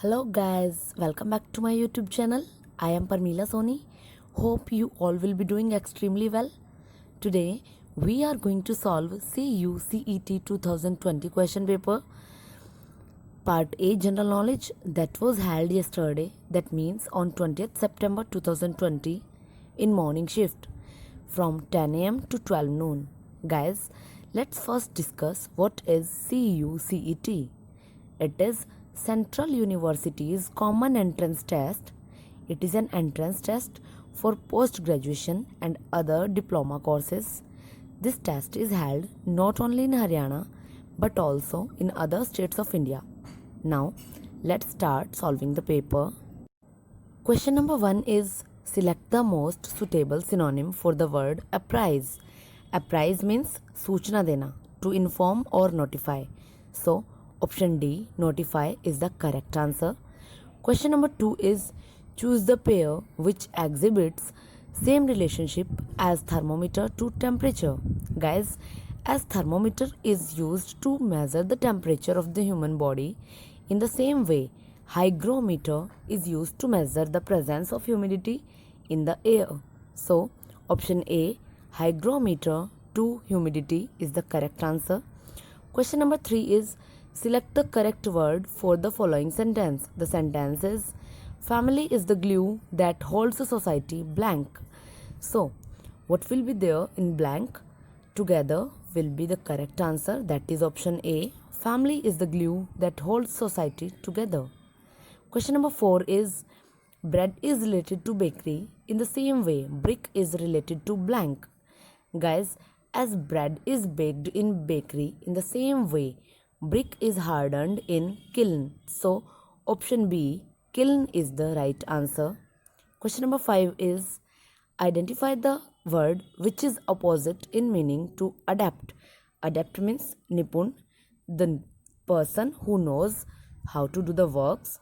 Hello guys, welcome back to my YouTube channel. I am Parmila Soni. Hope you all will be doing extremely well. Today we are going to solve CU CET 2020 question paper Part A General Knowledge that was held yesterday, that means on 20th September 2020 in morning shift from 10 am to 12 noon. Guys, let's first discuss what is CU CET. It is Central University's Common Entrance Test. It is an entrance test for post-graduation and other diploma courses. This test is held not only in Haryana but also in other states of India. Now, let's start solving the paper. Question number 1 is select the most suitable synonym for the word apprise. Apprise means सूचना देना, to inform or notify. So, option D, notify, is the correct answer. Question number 2 is choose the pair which exhibits same relationship as thermometer to temperature. Guys, as thermometer is used to measure the temperature of the human body, in the same way, hygrometer is used to measure the presence of humidity in the air. So, option A, hygrometer to humidity, is the correct answer. Question number 3 is select the correct word for the following sentence. The sentence is family is the glue that holds a society blank. So, what will be there in blank? Together will be the correct answer, that is option A. Family is the glue that holds society together. Question number 4 is bread is related to bakery in the same way brick is related to blank. Guys, as bread is baked in bakery, in the same way brick is hardened in kiln. So, option B, kiln, is the right answer. Question number 5 is identify the word which is opposite in meaning to adapt. Adapt means nipun, the person who knows how to do the works.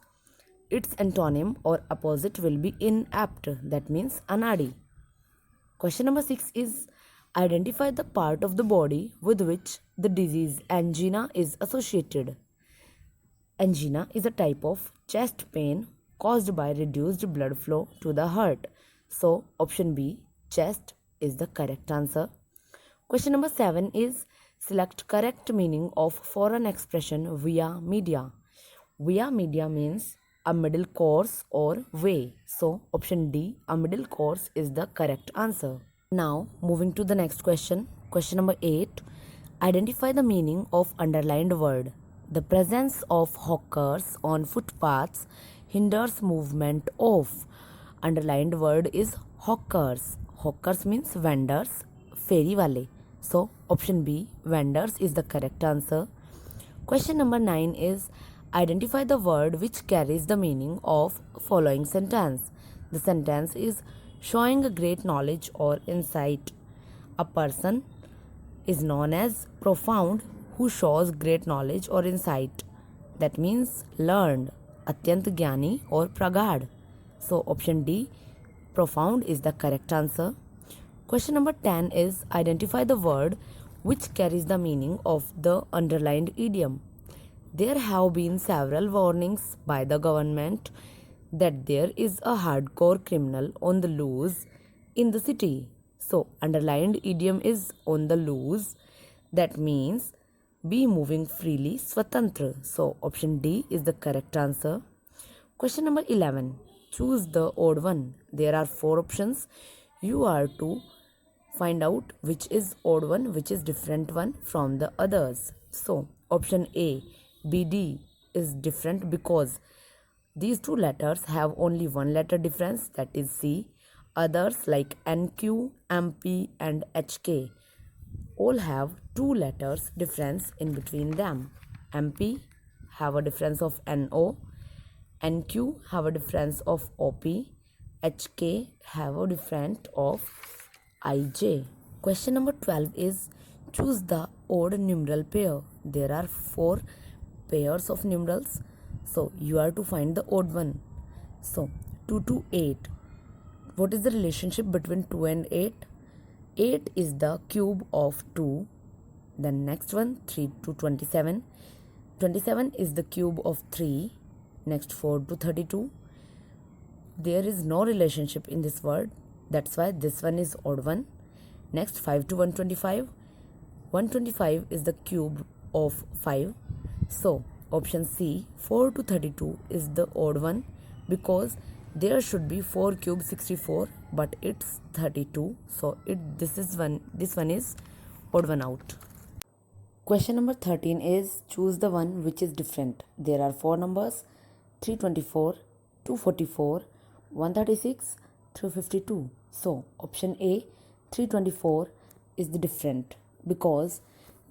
Its antonym or opposite will be inapt, that means anadi. Question number 6 is identify the part of the body with which the disease angina is associated. Angina is a type of chest pain caused by reduced blood flow to the heart. So, option B, chest, is the correct answer. Question number 7 is select correct meaning of foreign expression via media. Via media means a middle course or way. So, option D, a middle course, is the correct answer. Now, moving to the next question. Question number 8. Identify the meaning of underlined word. The presence of hawkers on footpaths hinders movement of. Underlined word is hawkers. Hawkers means vendors, ferry wale. So, option B, vendors, is the correct answer. Question number 9 is identify the word which carries the meaning of following sentence. The sentence is showing a great knowledge or insight. A person is known as profound who shows great knowledge or insight. That means learned, atyant gyani or pragad. So option D, profound, is the correct answer. Question number 10 is identify the word which carries the meaning of the underlined idiom. There have been several warnings by the government that there is a hardcore criminal on the loose in the city. So, underlined idiom is on the loose. That means be moving freely, swatantra. So, option D is the correct answer. Question number 11. Choose the odd one. There are 4 options. You are to find out which is odd one, which is different one from the others. So, option A, BD, is different because these 2 letters have only 1 letter difference, that is C. Others like NQ, MP and HK all have 2 letters difference in between them. MP have a difference of NO, NQ have a difference of OP, HK have a difference of IJ. Question number 12 is choose the odd numeral pair. There are 4 pairs of numerals. So, you are to find the odd one. So, 2 to 8. What is the relationship between 2 and 8? 8 is the cube of 2. Then next one, 3 to 27. 27 is the cube of 3. Next 4 to 32. There is no relationship in this word. That's why this one is odd one. Next 5 to 125. 125 is the cube of 5. So option C, 4 to 32 is the odd one because there should be 4 cube 64, but it's 32. So this one is odd one out. Question number 13 is choose the one which is different. There are 4 numbers: 324, 244, 136, 352. So option A, 324 is the different because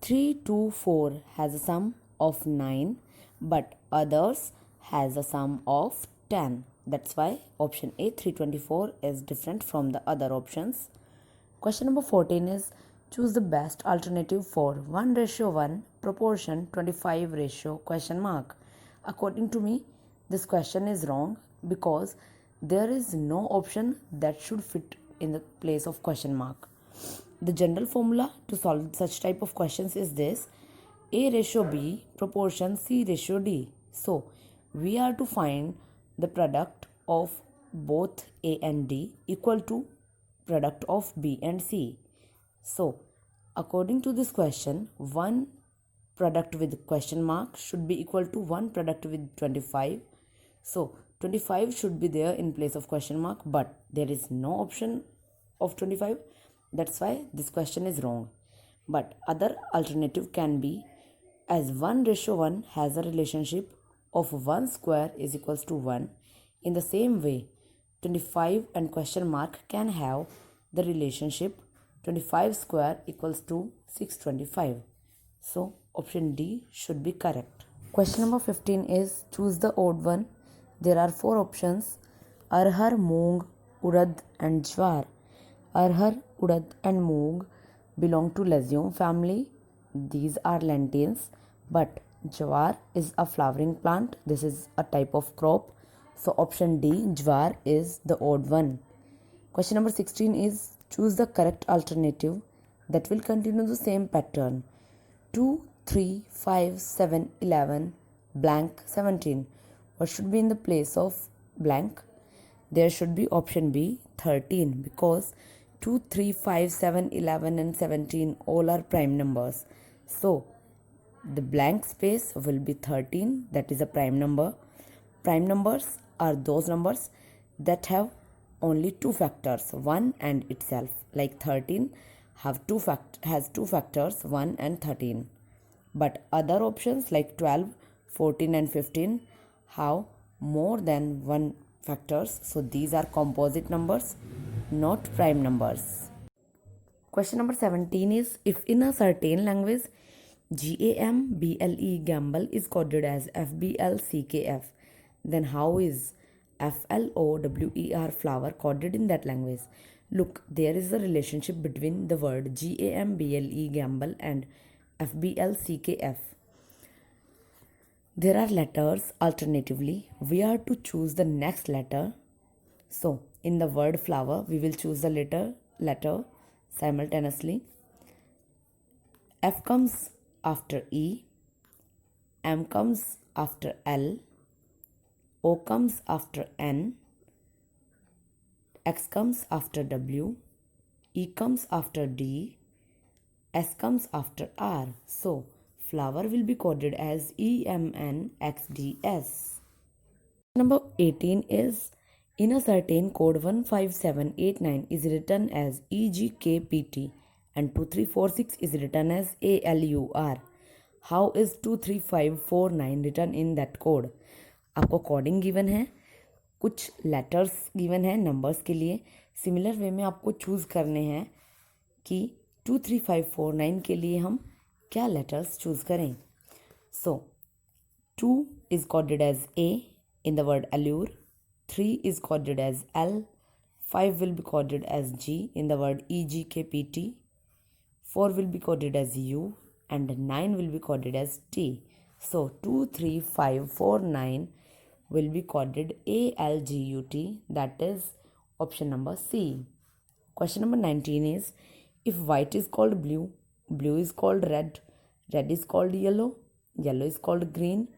324 has a sum of 9 but others has a sum of 10. That's why option A, 324 is different from the other options. Question number 14 is choose the best alternative for 1:1 proportion 25 ratio question mark. According to me, this question is wrong because there is no option that should fit in the place of question mark. The general formula to solve such type of questions is this: A ratio B proportion C ratio D. So we are to find the product of both A and D equal to product of B and C. So according to this question, one product with question mark should be equal to one product with 25. So 25 should be there in place of question mark, but there is no option of 25. That's why this question is wrong. But other alternative can be, as 1:1 has a relationship of 1 square is equals to 1. In the same way, 25 and question mark can have the relationship 25 square equals to 625. So option D should be correct. Question number 15 is choose the odd one. There are 4 options: arhar, moong, urad and jwar. Arhar, urad and moong belong to legume family. These are lentils, but jwar is a flowering plant. This is a type of crop. So option D, jwar, is the odd one. Question number 16 is choose the correct alternative that will continue the same pattern. 2, 3, 5, 7, 11, blank, 17. What should be in the place of blank? There should be option B, 13, because 2, 3, 5, 7, 11 and 17 all are prime numbers. So the blank space will be 13, that is a prime number. Prime numbers are those numbers that have only 2 factors, 1 and itself. Like 13 has two factors, 1 and 13. But other options like 12, 14 and 15 have more than 1 factors. So these are composite numbers, not prime numbers. Question number 17 is if in a certain language GAMBLE gamble is coded as FBLCKF, then how is FLOWER flower coded in that language? Look, there is a relationship between the word GAMBLE gamble and FBLCKF. There are letters. Alternatively, we are to choose the next letter. So in the word flower, we will choose the letter simultaneously. F comes after E, M comes after L, O comes after N, X comes after W, E comes after D, S comes after R. So flower will be coded as EMNXDS. Number 18 is in a certain code 15789 is written as EGKPT and 2346 is written as ALUR. How is 23549 written in that code? आपको coding given है, कुछ letters given है numbers के लिए. Similar way में आपको choose करने हैं कि 23549 के लिए हम क्या लेटर्स चूज़ करें. सो 2 is coded as A in the word allure, 3 is coded as L, 5 will be coded as G in the word EGKPT, 4 will be coded as U and 9 will be coded as T. So 23549 will be coded ALGUT, that is option number C. Question number 19 is if white is called blue, blue is called red, red is called yellow, yellow is called green,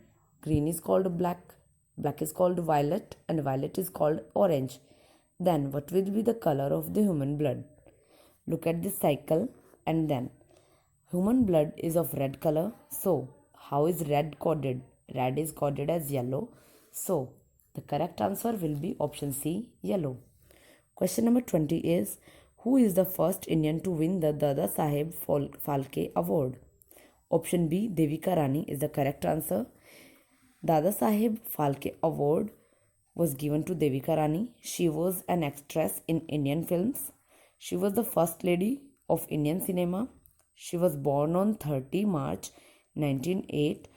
green is called black, Black is called violet and violet is called orange. Then what will be the color of the human blood? Look at this cycle and then human blood is of red color. So how is red coded? Red is coded as yellow. So the correct answer will be option C, yellow. Question number 20 is, who is the first Indian to win the Dada Saheb Phalke Award? Option B, Devika Rani is the correct answer. Dada Saheb Phalke Award was given to Devika Rani. She was an actress in Indian films. She was the first lady of Indian cinema. She was born on 30 March 1908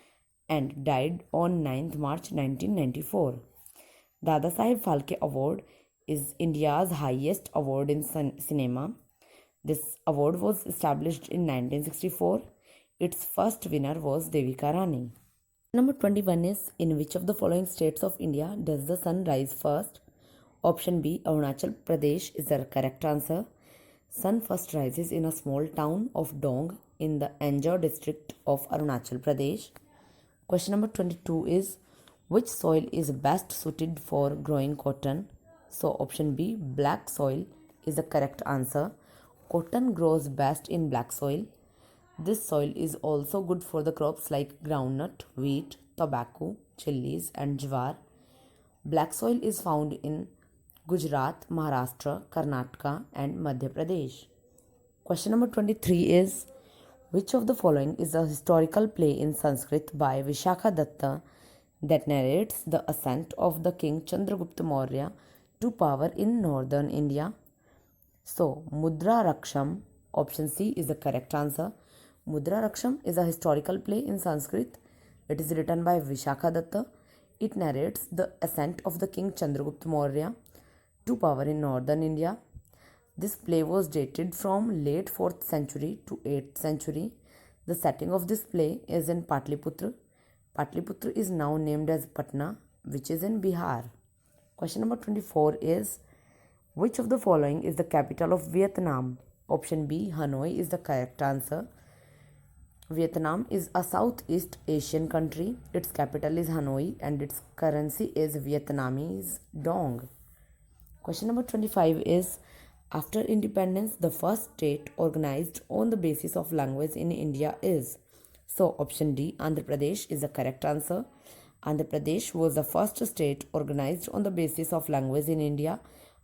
and died on 9th March 1994. Dada Saheb Phalke Award is India's highest award in cinema. This award was established in 1964. Its first winner was Devika Rani. Number 21 is, in which of the following states of India does the sun rise first? Option B, Arunachal Pradesh is the correct answer. Sun first rises in a small town of Dong in the Anjar district of Arunachal Pradesh. Question number 22 is, which soil is best suited for growing cotton? So option B, black soil is the correct answer. Cotton grows best in black soil. This soil is also good for the crops like groundnut, wheat, tobacco, chilies and jawar. Black soil is found in Gujarat, Maharashtra, Karnataka and Madhya Pradesh. Question number 23 is, which of the following is a historical play in Sanskrit by Vishakha Datta that narrates the ascent of the king Chandragupta Maurya to power in northern India? So, Mudra Raksham, option C is the correct answer. Mudra Raksham is a historical play in Sanskrit. It is written by Vishakha Datta. It narrates the ascent of the king Chandragupta Maurya to power in northern India. This play was dated from late 4th century to 8th century. The setting of this play is in Patliputra. Patliputra is now named as Patna, which is in Bihar. Question number 24 is, which of the following is the capital of Vietnam? Option B, Hanoi is the correct answer. Vietnam is a Southeast Asian country. Its capital is Hanoi and its currency is Vietnamese dong. Question number 25 is, after independence, the first state organized on the basis of language in India is? So option D, Andhra Pradesh is the correct answer. Andhra Pradesh was the first state organized on the basis of language in India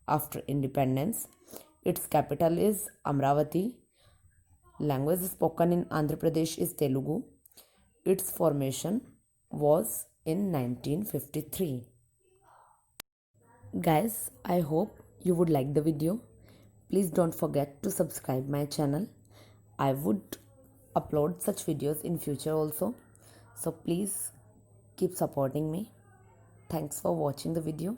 after independence. Its capital is Amravati. Language spoken in Andhra Pradesh is Telugu. Its formation was in 1953. Guys, I hope you would like the video. Please don't forget to subscribe my channel. I would upload such videos in future also. So please keep supporting me. Thanks for watching the video.